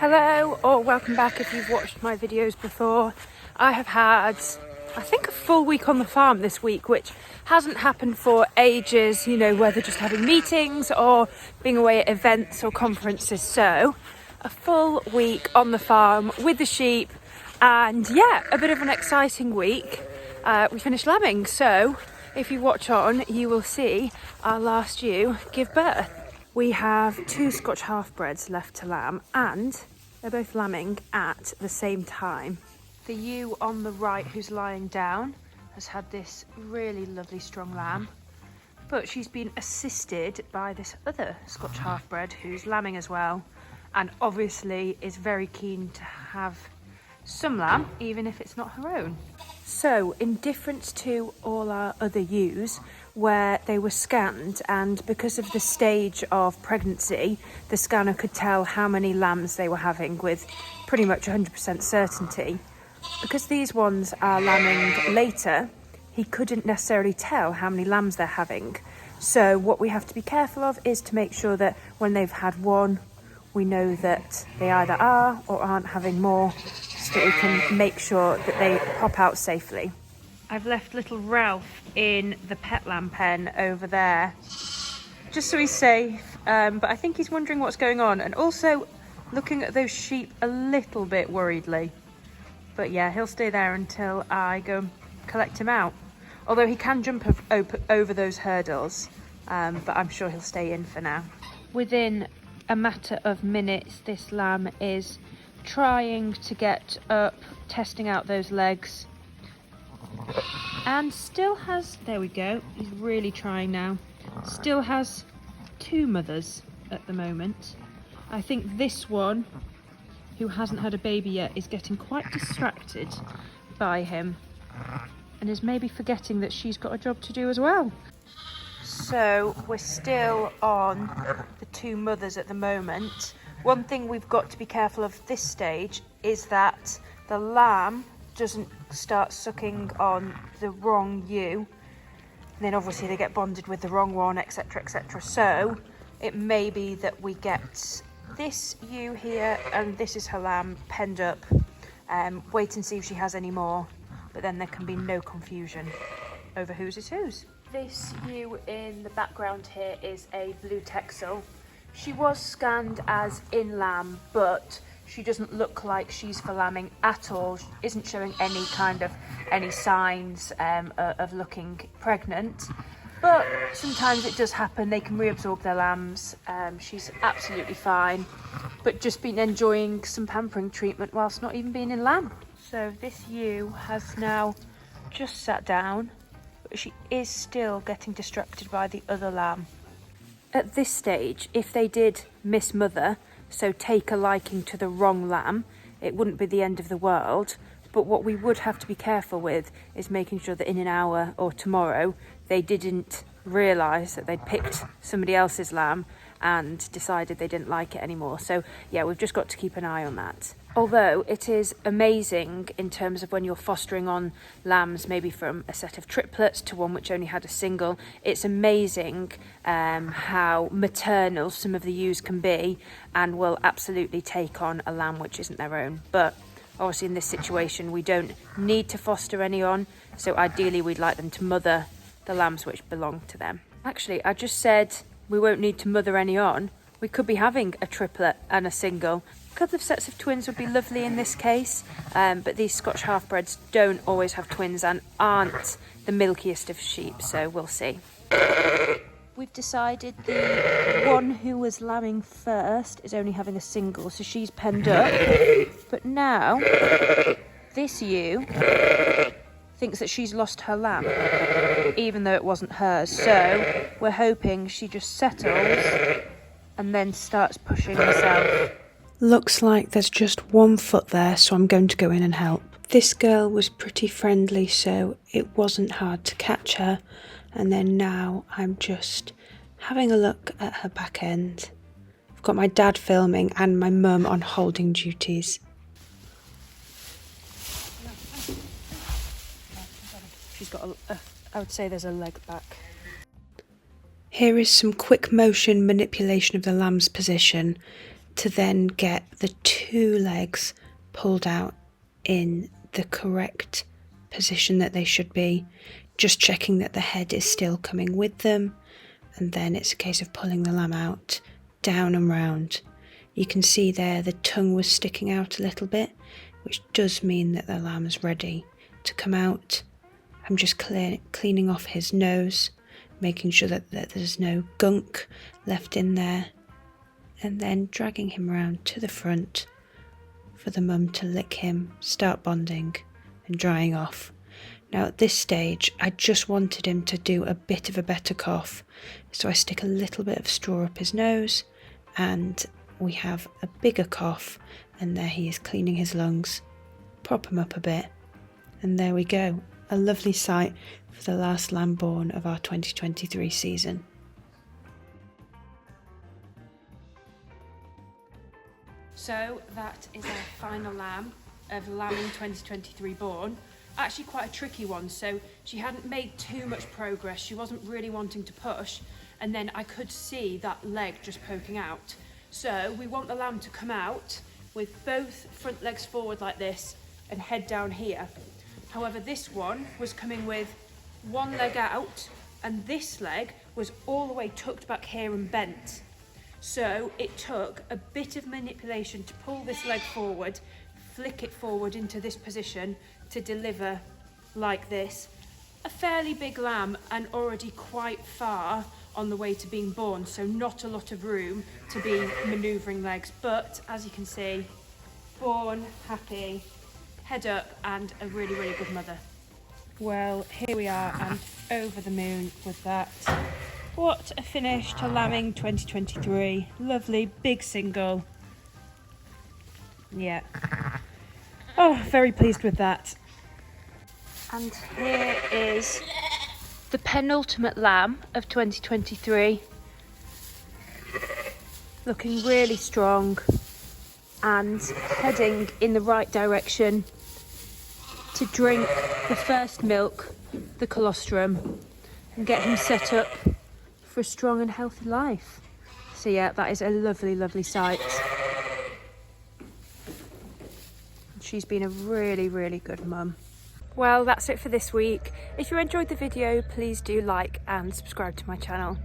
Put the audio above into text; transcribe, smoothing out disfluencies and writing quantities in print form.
Hello, or welcome back if you've watched my videos before. I have had, I think, a full week on the farm this week, which hasn't happened for ages, you know, whether just having meetings or being away at events or conferences. So, a full week on the farm with the sheep, and yeah, a bit of an exciting week. We finished lambing, so if you watch on, you will see our last ewe give birth. We have 2 Scotch half-breds left to lamb, and they're both lambing at the same time. The ewe on the right, who's lying down, has had this really lovely strong lamb, but she's been assisted by this other Scotch half-bred who's lambing as well, and obviously is very keen to have some lamb, even if it's not her own. So, in difference to all our other ewes, where they were scanned, and because of the stage of pregnancy, the scanner could tell how many lambs they were having with pretty much 100% certainty. Because these ones are lambing later, he couldn't necessarily tell how many lambs they're having. So what we have to be careful of is to make sure that when they've had one, we know that they either are or aren't having more, so that we can make sure that they pop out safely. I've left little Ralph in the pet lamb pen over there, just so he's safe, but I think he's wondering what's going on, and also looking at those sheep a little bit worriedly. But yeah, he'll stay there until I go collect him out. Although he can jump over those hurdles, but I'm sure he'll stay in for now. Within a matter of minutes, this lamb is trying to get up, testing out those legs, and still has, there we go, he's really trying now, still has 2 mothers at the moment. I think this one, who hasn't had a baby yet, is getting quite distracted by him and is maybe forgetting that she's got a job to do as well. So we're still on the 2 mothers at the moment. One thing we've got to be careful of this stage is that the lamb doesn't start sucking on the wrong ewe, and then obviously they get bonded with the wrong one, etc, etc. So it may be that we get this ewe here, and this is her lamb penned up, wait and see if she has any more, but then there can be no confusion over whose is whose. This ewe in the background here is a blue Texel. She was scanned as in lamb, but she doesn't look like she's for lambing at all. She isn't showing any signs of looking pregnant. But sometimes it does happen. They can reabsorb their lambs. She's absolutely fine, but just been enjoying some pampering treatment whilst not even being in lamb. So this ewe has now just sat down, but she is still getting distracted by the other lamb. At this stage, if they did miss mother, so take a liking to the wrong lamb, it wouldn't be the end of the world. But what we would have to be careful with is making sure that in an hour or tomorrow they didn't realise that they'd picked somebody else's lamb and decided they didn't like it anymore. So yeah, we've just got to keep an eye on that. Although it is amazing in terms of when you're fostering on lambs, maybe from a set of triplets to one which only had a single, it's amazing how maternal some of the ewes can be and will absolutely take on a lamb which isn't their own. But obviously in this situation we don't need to foster any on, so ideally we'd like them to mother the lambs which belong to them. Actually, I just said we won't need to mother any on. We could be having a triplet and a single. A couple of sets of twins would be lovely in this case, but these Scotch half-breds don't always have twins and aren't the milkiest of sheep, so we'll see. We've decided the one who was lambing first is only having a single, so she's penned up. But now, this ewe thinks that she's lost her lamb, even though it wasn't hers. So we're hoping she just settles and then starts pushing herself. Looks like there's just 1 foot there, so I'm going to go in and help. This girl was pretty friendly, so it wasn't hard to catch her. And then now I'm just having a look at her back end. I've got my dad filming and my mum on holding duties. She's got I would say there's a leg back. Here is some quick motion manipulation of the lamb's position. to then get the 2 legs pulled out in the correct position that they should be, just checking that the head is still coming with them, and then it's a case of pulling the lamb out, down and round. You can see there the tongue was sticking out a little bit, which does mean that the lamb is ready to come out. I'm just cleaning off his nose, making sure that there's no gunk left in there, and then dragging him around to the front for the mum to lick him, start bonding and drying off. Now at this stage I just wanted him to do a bit of a better cough, so I stick a little bit of straw up his nose and we have a bigger cough, and there he is cleaning his lungs. Prop him up a bit and there we go, a lovely sight for the last lamb born of our 2023 season. So that is our final lamb of lambing 2023 born. Actually quite a tricky one, so she hadn't made too much progress, she wasn't really wanting to push, and then I could see that leg just poking out. So we want the lamb to come out with both front legs forward like this and head down here. However, this one was coming with one leg out and this leg was all the way tucked back here and bent. So it took a bit of manipulation to pull this leg forward, flick it forward into this position to deliver like this. A fairly big lamb and already quite far on the way to being born, so not a lot of room to be manoeuvring legs, but as you can see, born, happy, head up, and a really, really good mother. Well, here we are and over the moon with that. What a finish to lambing 2023. Lovely, big single. Yeah. Oh, very pleased with that. And here is the penultimate lamb of 2023. Looking really strong and heading in the right direction to drink the first milk, the colostrum, and get him set up for a strong and healthy life. So yeah, that is a lovely, lovely sight. She's been a really, really good mum. Well, that's it for this week. If you enjoyed the video, please do like and subscribe to my channel.